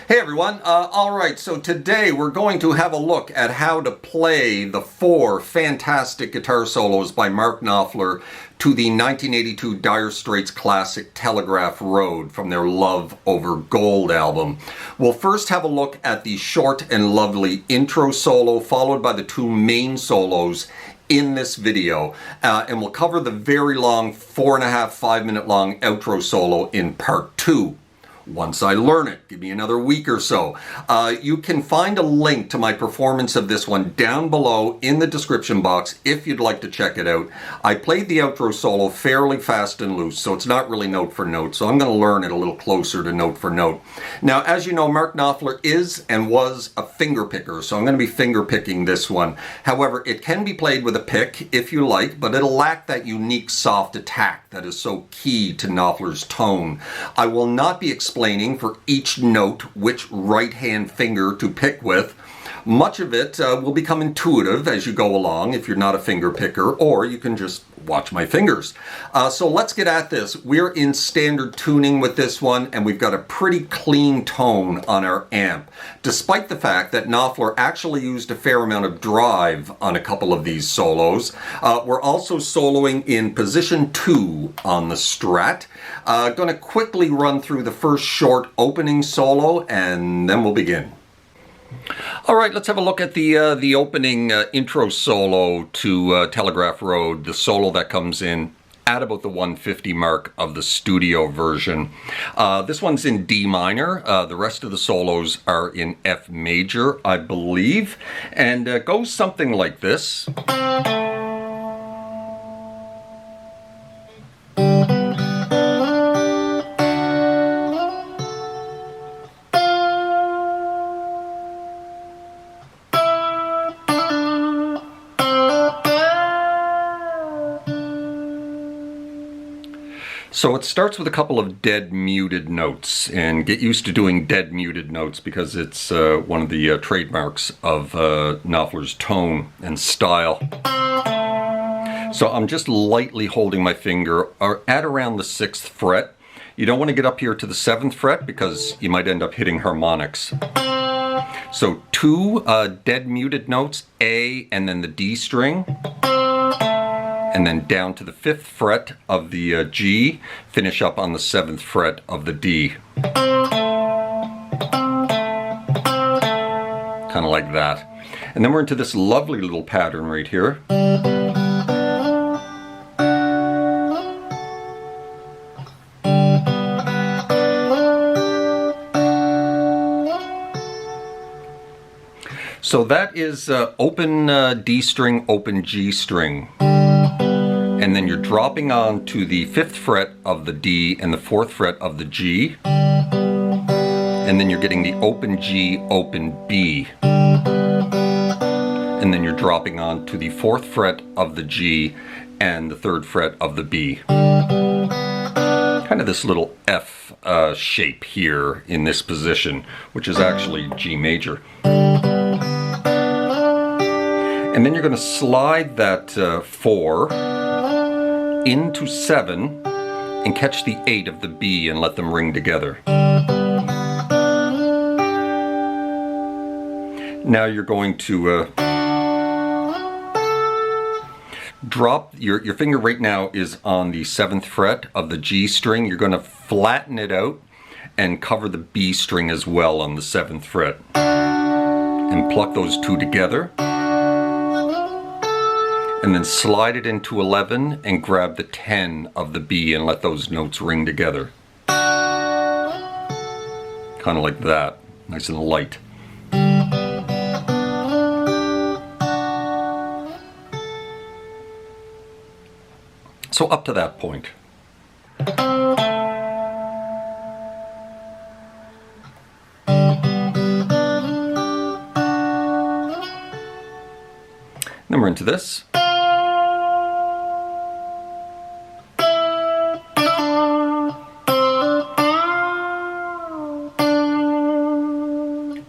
Hey everyone, alright, so today we're going to have a look at how to play the 4 fantastic guitar solos by Mark Knopfler to the 1982 Dire Straits classic Telegraph Road from their Love Over Gold album. We'll first have a look at the short and lovely intro solo, followed by the 2 main solos in this video, and we'll cover the very long 4.5 minute long outro solo in part 2. Once I learn it, give me another week or so. You can find a link to my performance of this one down below in the description box if you'd like to check it out. I played the outro solo fairly fast and loose, so it's not really note for note, so I'm going to learn it a little closer to note for note. Now, as you know, Mark Knopfler is and was a finger picker, so I'm going to be finger picking this one. However, it can be played with a pick if you like, but it'll lack that unique soft attack that is so key to Knopfler's tone. I will not be explaining for each note which right-hand finger to pick with. Much of it will become intuitive as you go along if you're not a finger picker, or you can just watch my fingers. So let's get at this. We're in standard tuning with this one, and we've got a pretty clean tone on our amp, despite the fact that Knopfler actually used a fair amount of drive on a couple of these solos. We're also soloing in position 2 on the Strat. Going to quickly run through the first short opening solo, and then we'll begin. All right, let's have a look at the opening intro solo to Telegraph Road, the solo that comes in at about the 150 mark of the studio version. This one's in D minor. The rest of the solos are in F major, I believe, and goes something like this. So it starts with a couple of dead muted notes, and get used to doing dead muted notes because it's one of the trademarks of Knopfler's tone and style. So I'm just lightly holding my finger at around the 6th fret. You don't want to get up here to the 7th fret because you might end up hitting harmonics. So 2 dead muted notes, A and then the D string. And then down to the 5th fret of the G, finish up on the 7th fret of the D. Kind of like that. And then we're into this lovely little pattern right here. So that is open D string, open G string. And then you're dropping on to the 5th fret of the D and the 4th fret of the G. And then you're getting the open G, open B. And then you're dropping on to the 4th fret of the G and the 3rd fret of the B. Kind of this little F shape here in this position, which is actually G major. And then you're going to slide that 4 into 7 and catch the 8 of the B and let them ring together. Now you're going to drop your finger right now is on the 7th fret of the G string. You're going to flatten it out and cover the B string as well on the 7th fret. And pluck those 2 together. And then slide it into 11 and grab the 10 of the B and let those notes ring together. Kind of like that, nice and light. So up to that point. Then we're into this.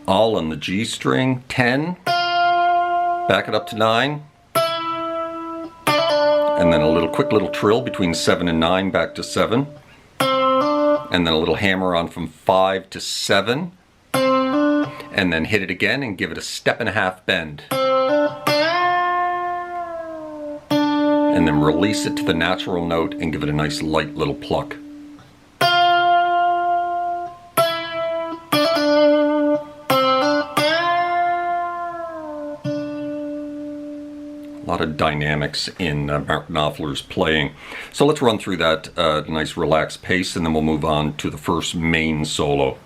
All on the G string, 10, back it up to 9, and then a quick little trill between 7 and 9 back to 7, and then a little hammer on from 5 to 7, and and then hit it again and give it a 1.5 bend. And then release it to the natural note and give it a nice light little pluck. A lot of dynamics in Mark Knopfler's playing. So let's run through that nice relaxed pace, and then we'll move on to the first main solo.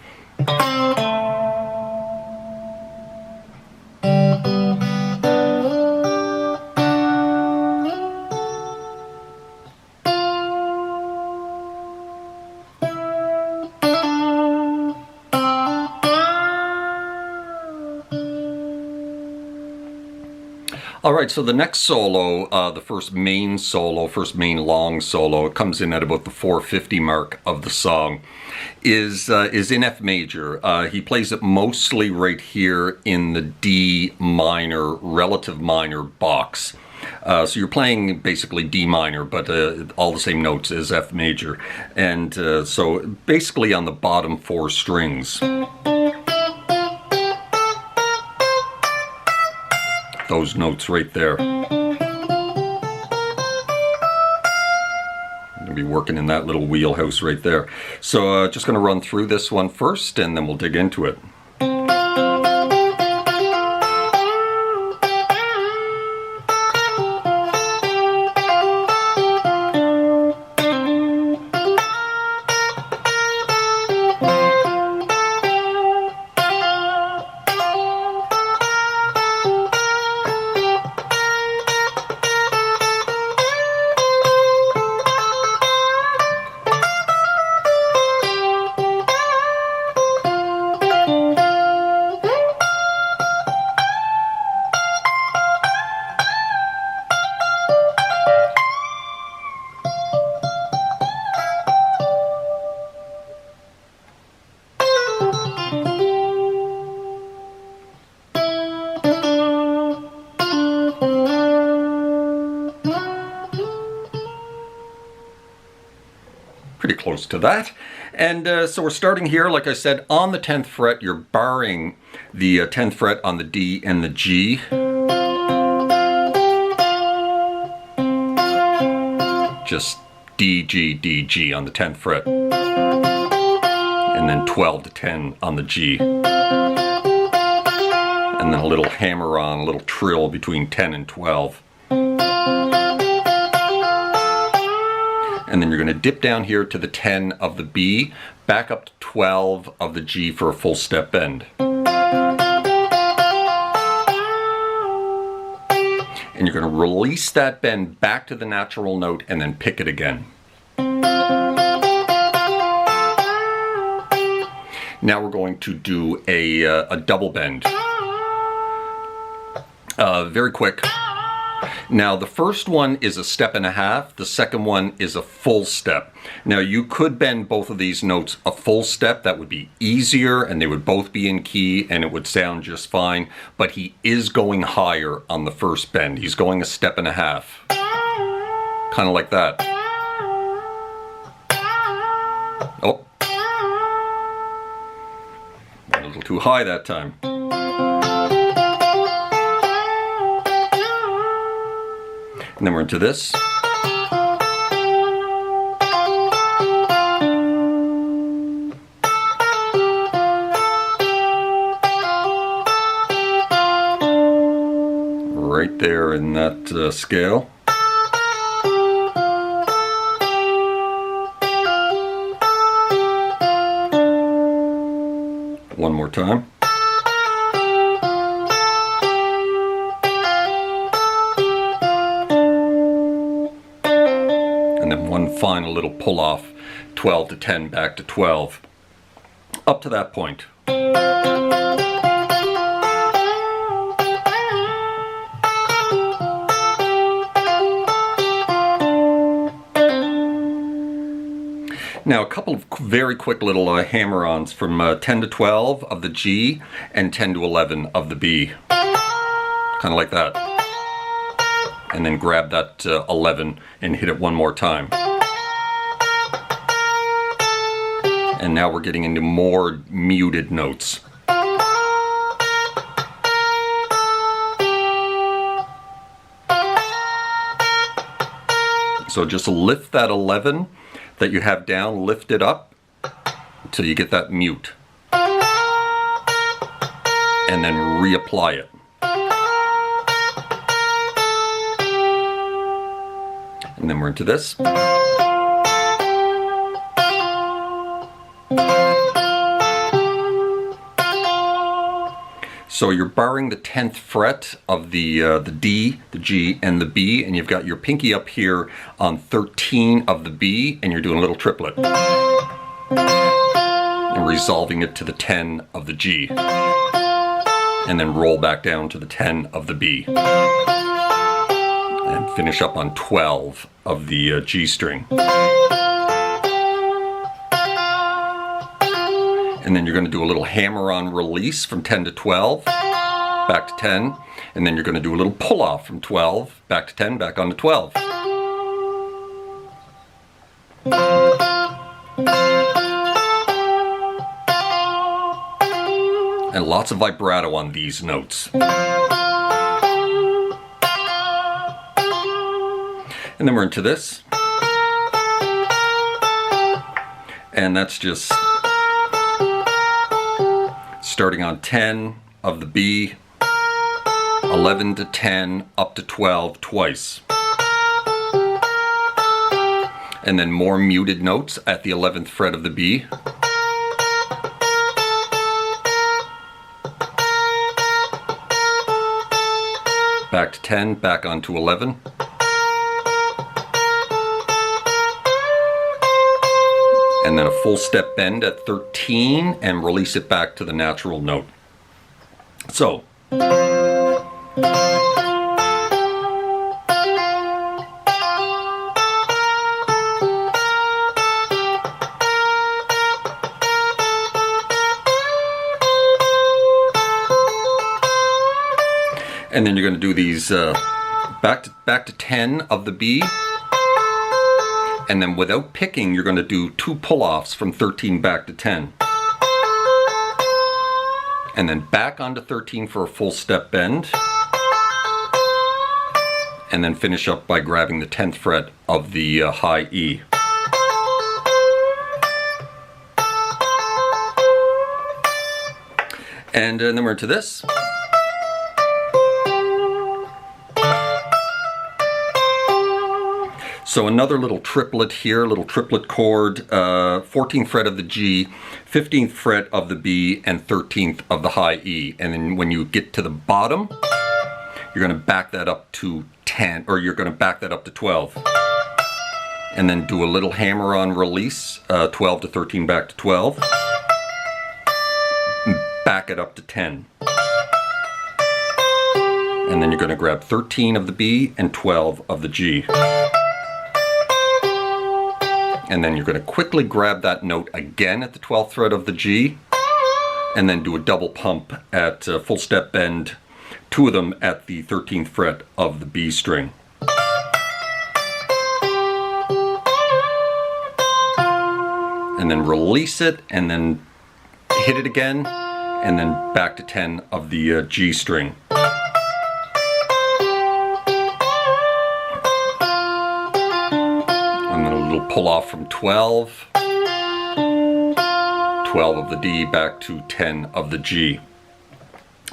Alright, so the next solo, the first main long solo, it comes in at about the 450 mark of the song, is in F major. He plays it mostly right here in the D minor, relative minor box. So you're playing basically D minor, but all the same notes as F major. And so basically on the bottom 4 strings. Those notes right there. I'm going to be working in that little wheelhouse right there. So just going to run through this one first, and then we'll dig into it. Pretty close to that. And so we're starting here, like I said, on the 10th fret. You're barring the 10th fret on the D and the G. Just D, G, D, G on the 10th fret. And then 12 to 10 on the G. And then a little hammer on, a little trill between 10 and 12. And then you're going to dip down here to the 10 of the B, back up to 12 of the G for a full step bend. And you're going to release that bend back to the natural note and then pick it again. Now we're going to do a double bend. Very quick. Now the first one is a 1.5 steps, the second one is a full step. Now you could bend both of these notes a full step, that would be easier and they would both be in key and it would sound just fine, but he is going higher on the first bend. He's going a 1.5 steps. Kind of like that. Oh. Went a little too high that time. And then we're into this. Right there in that scale. One more time. And then one final little pull off, 12 to 10 back to 12. Up to that point. Now a couple of very quick little hammer-ons from 10 to 12 of the G and 10 to 11 of the B. Kind of like that. And then grab that 11 and hit it one more time. And now we're getting into more muted notes. So just lift that 11 that you have down, lift it up until you get that mute. And then reapply it. And then we're into this. So you're barring the 10th fret of the D, the G, and the B, and you've got your pinky up here on 13 of the B, and you're doing a little triplet. And resolving it to the 10 of the G. And then roll back down to the 10 of the B. And finish up on 12 of the G string. And then you're going to do a little hammer-on release from 10 to 12, back to 10, and then you're going to do a little pull-off from 12, back to 10, back on to 12. And lots of vibrato on these notes. And then we're into this. And that's just starting on 10 of the B, 11 to 10, up to 12 twice. And then more muted notes at the 11th fret of the B. Back to 10, back onto 11. And then a full step bend at 13 and release it back to the natural note. So. And then you're going to do these back to 10 of the B. And then without picking, you're going to do 2 pull-offs from 13 back to 10. And then back onto 13 for a full step bend. And then finish up by grabbing the 10th fret of the high E. And then we're into this. So another little triplet here, little triplet chord, 14th fret of the G, 15th fret of the B, and 13th of the high E. And then when you get to the bottom, you're going to back that up to 10, or you're going to back that up to 12. And then do a little hammer-on release, 12 to 13 back to 12. And back it up to 10. And then you're going to grab 13 of the B and 12 of the G. And then you're going to quickly grab that note again at the 12th fret of the G, and then do a double pump at full step bend, 2 of them at the 13th fret of the B string. And then release it, and then hit it again, and then back to 10 of the G string. Pull off from 12, 12 of the D back to 10 of the G.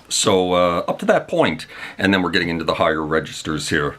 So up to that point, and then we're getting into the higher registers here.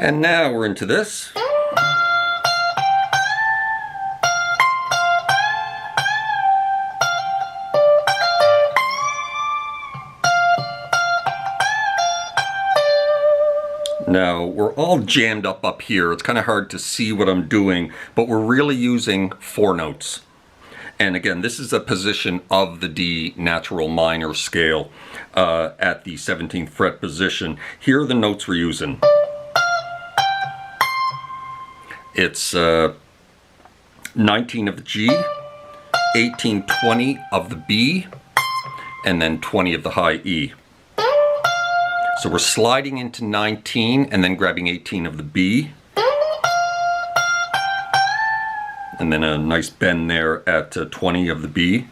And now we're into this. Now, we're all jammed up here. It's kind of hard to see what I'm doing, but we're really using 4 notes. And again, this is a position of the D natural minor scale at the 17th fret position. Here are the notes we're using. It's 19 of the G, 18, 20 of the B, and then 20 of the high E. So we're sliding into 19 and then grabbing 18 of the B. And then a nice bend there at 20 of the B.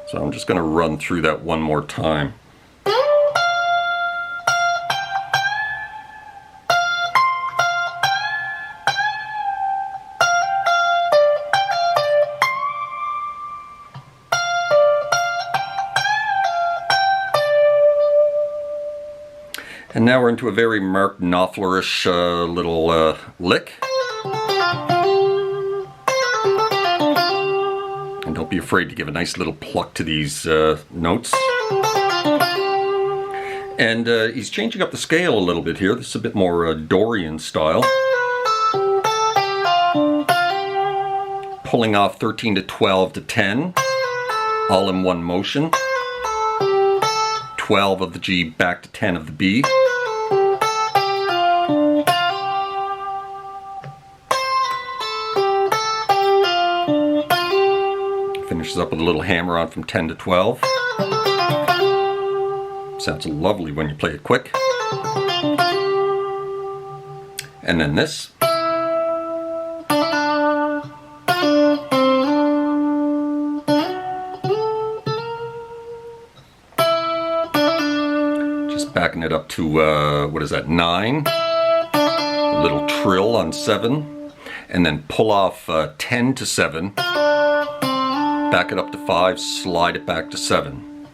So I'm just going to run through that one more time. And now we're into a very Mark Knopfler-ish little lick. And don't be afraid to give a nice little pluck to these notes. And he's changing up the scale a little bit here. This is a bit more Dorian style. Pulling off 13 to 12 to 10, all in one motion. 12 of the G back to 10 of the B. Finishes up with a little hammer on from 10 to 12. Sounds lovely when you play it quick. And then this. Just backing it up to, what is that, 9. A little trill on 7. And then pull off 10 to 7. Back it up to 5, slide it back to 7.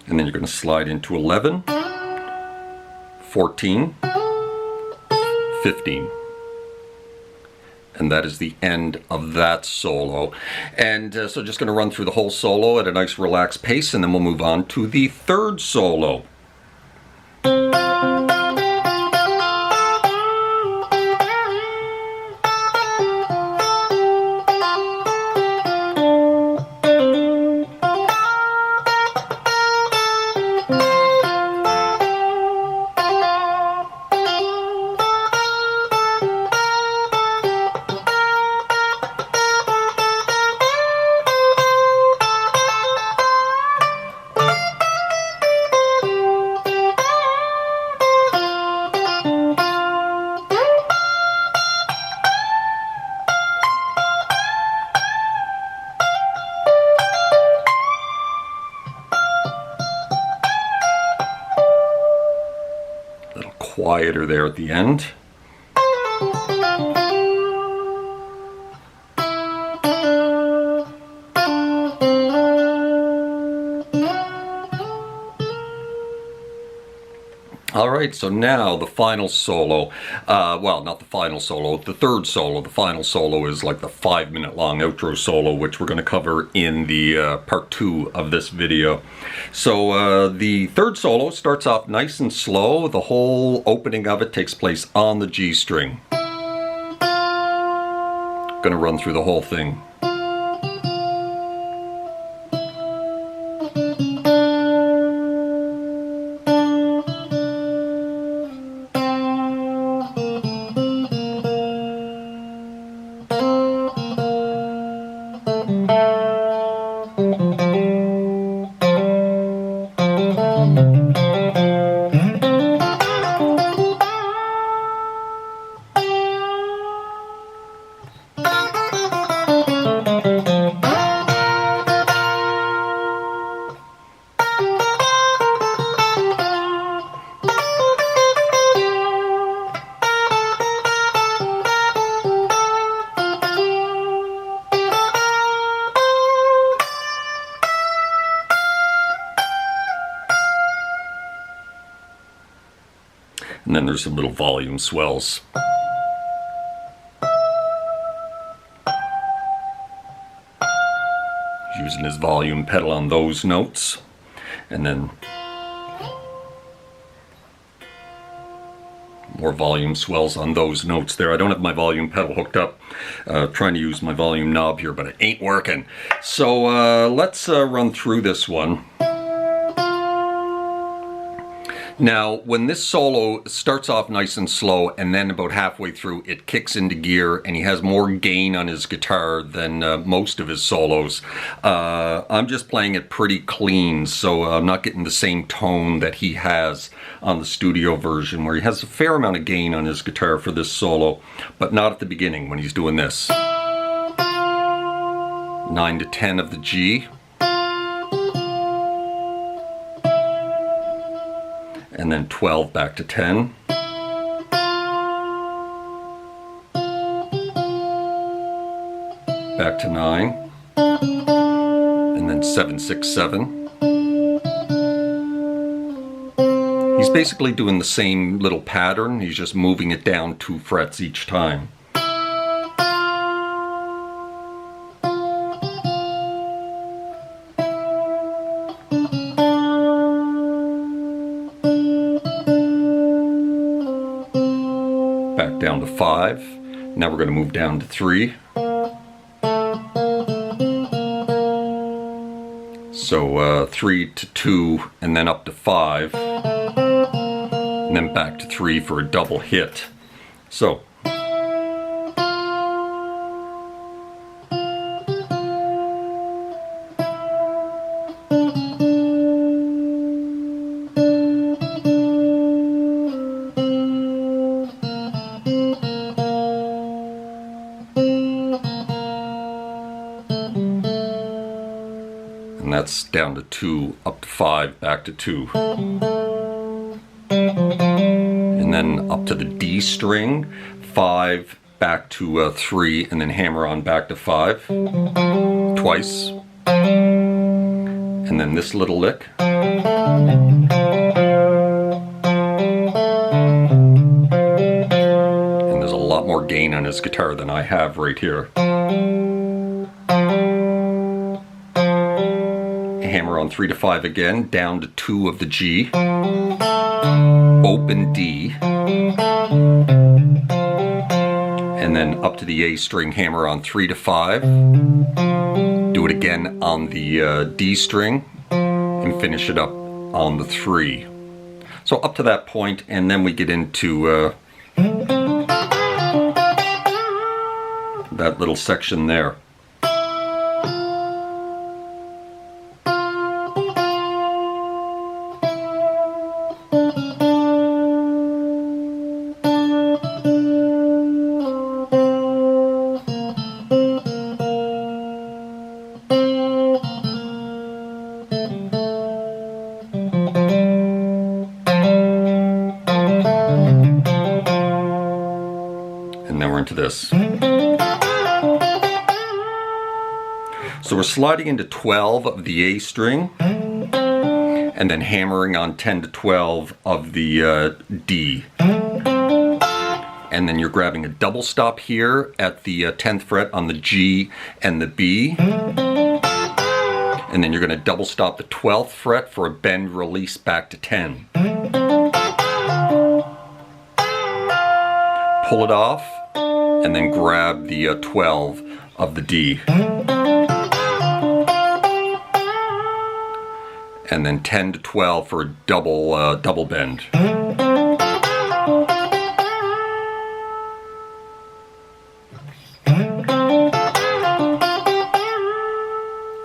And then you're going to slide into 11, 14, 15. And that is the end of that solo. And so just going to run through the whole solo at a nice relaxed pace, and then we'll move on to the third solo. Quieter there at the end. Alright, so now the final solo. Well, not the final solo, the third solo. The final solo is like the 5-minute long outro solo, which we're going to cover in the part 2 of this video. So the third solo starts off nice and slow. The whole opening of it takes place on the G string. Going to run through the whole thing. And then there's some little volume swells. Using his volume pedal on those notes, and then more volume swells on those notes there. I don't have my volume pedal hooked up. Trying to use my volume knob here, but it ain't working. So let's run through this one. Now, when this solo starts off nice and slow, and then about halfway through it kicks into gear, and he has more gain on his guitar than most of his solos. I'm just playing it pretty clean, so I'm not getting the same tone that he has on the studio version, where he has a fair amount of gain on his guitar for this solo, but not at the beginning when he's doing this. 9 to 10 of the G. And then 12 back to 10. Back to 9. And then 7, 6, 7. He's basically doing the same little pattern, he's just moving it down 2 frets each time. Back down to 5. Now we're going to move down to 3. So 3 to 2 and then up to 5. And then back to 3 for a double hit. So and that's down to 2, up to 5, back to 2. And then up to the D string, 5, back to 3, and then hammer on back to 5, twice. And then this little lick. And there's a lot more gain on his guitar than I have right here. Hammer on 3 to 5 again, down to 2 of the G, open D, and then up to the A string, hammer on 3 to 5, do it again on the D string, and finish it up on the 3. So up to that point, and then we get into that little section there. And then we're into this. So we're sliding into 12 of the A string, and then hammering on 10 to 12 of the D. And then you're grabbing a double stop here at the 10th fret on the G and the B. And then you're going to double stop the 12th fret for a bend release back to 10. Pull it off, and then grab the 12 of the D. And then 10 to 12 for a double bend.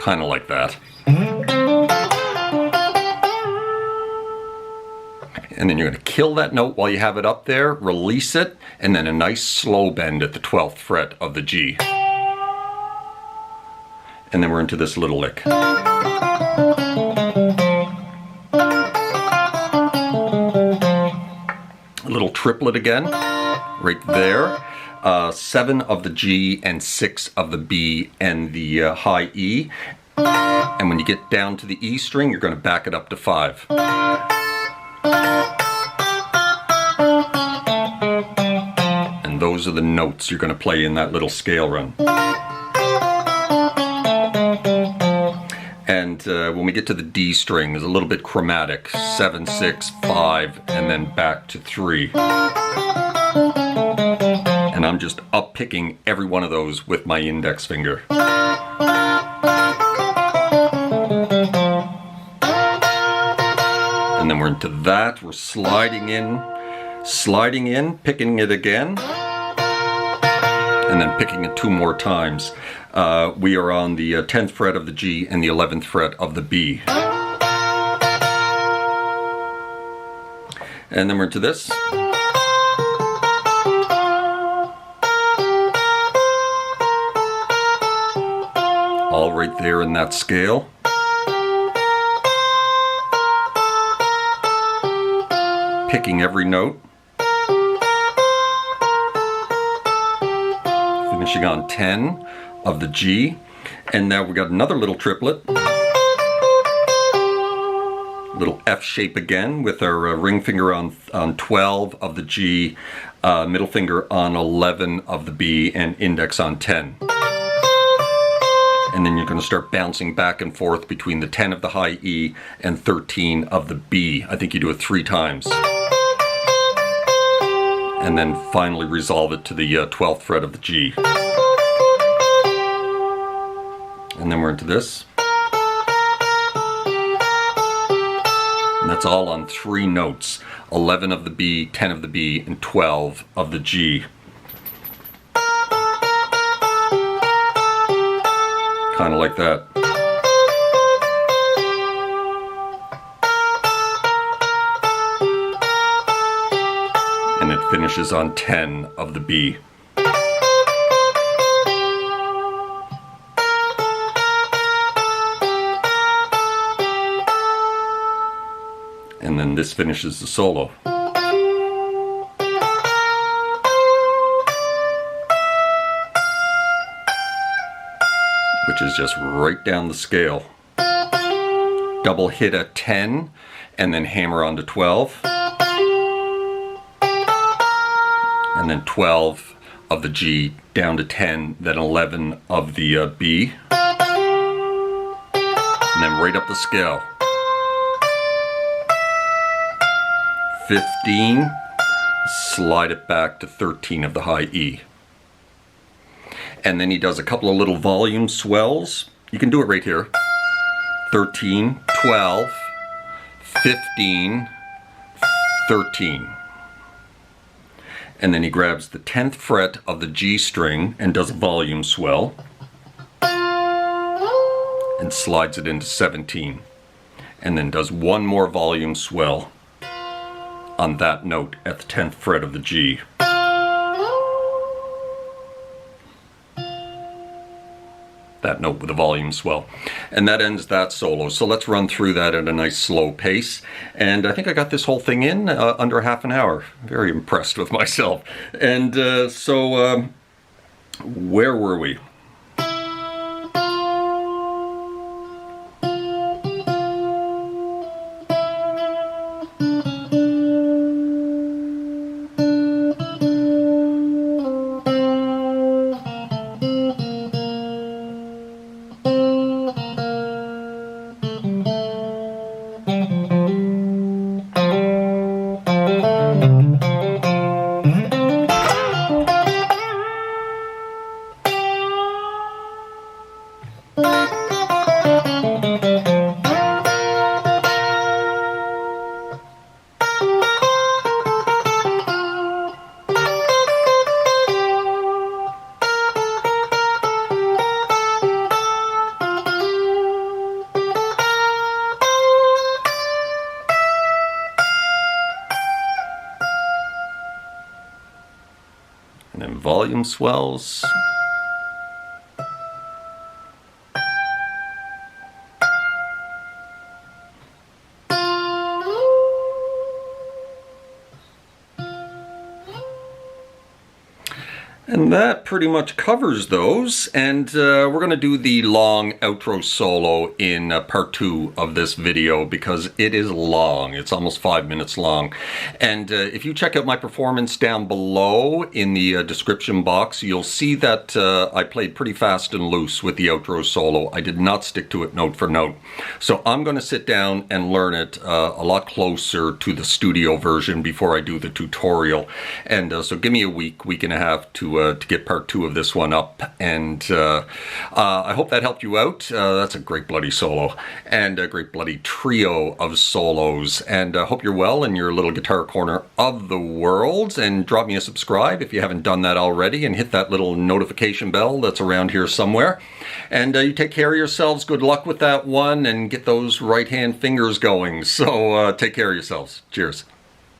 Kind of like that. And then you're going to kill that note while you have it up there, release it, and then a nice slow bend at the 12th fret of the G. And then we're into this little lick. A little triplet again, right there. 7 of the G and 6 of the B and the high E. And when you get down to the E string, you're going to back it up to 5. And those are the notes you're going to play in that little scale run. And when we get to the D string, there's a little bit chromatic. 7, 6, 5, and then back to 3. And I'm just up picking every one of those with my index finger. And then we're into that. We're sliding in, picking it again, and then picking it 2 more times. We are on the 10th fret of the G and the 11th fret of the B. And then we're into this. All right there in that scale. Picking every note. Finishing on 10 of the G. And now we got another little triplet. Little F shape again with our ring finger on 12 of the G, middle finger on 11 of the B, and index on 10. And then you're going to start bouncing back and forth between the 10 of the high E and 13 of the B. I think you do it 3 times. And then finally resolve it to the 12th fret of the G. And then we're into this. And that's all on 3 notes. 11 of the B, 10 of the B, and 12 of the G. Kind of like that. And it finishes on 10 of the B. And then this finishes the solo. Which is just right down the scale. Double hit at 10 and then hammer onto 12. And then 12 of the G down to 10, then 11 of the B. And then right up the scale. 15, slide it back to 13 of the high E. And then he does a couple of little volume swells. You can do it right here. 13, 12, 15, 13. And then he grabs the 10th fret of the G string and does a volume swell. And slides it into 17. And then does one more volume swell on that note at the 10th fret of the G. That note with a volume swell. And that ends that solo. So let's run through that at a nice slow pace. And I think I got this whole thing in under half an hour. Very impressed with myself. And where were we? And then volume swells. And that pretty much covers those, and we're going to do the long outro solo in part 2 of this video because it is long. It's almost 5 minutes long. And if you check out my performance down below in the description box, you'll see that I played pretty fast and loose with the outro solo. I did not stick to it note for note. So I'm going to sit down and learn it a lot closer to the studio version before I do the tutorial. And so give me a week and a half to get part 2 of this one up, and I hope that helped you out. That's a great bloody solo, and a great bloody trio of solos, and I hope you're well in your little guitar corner of the world, and drop me a subscribe if you haven't done that already, and hit that little notification bell that's around here somewhere, and you take care of yourselves. Good luck with that one, and get those right hand fingers going. So take care of yourselves. Cheers.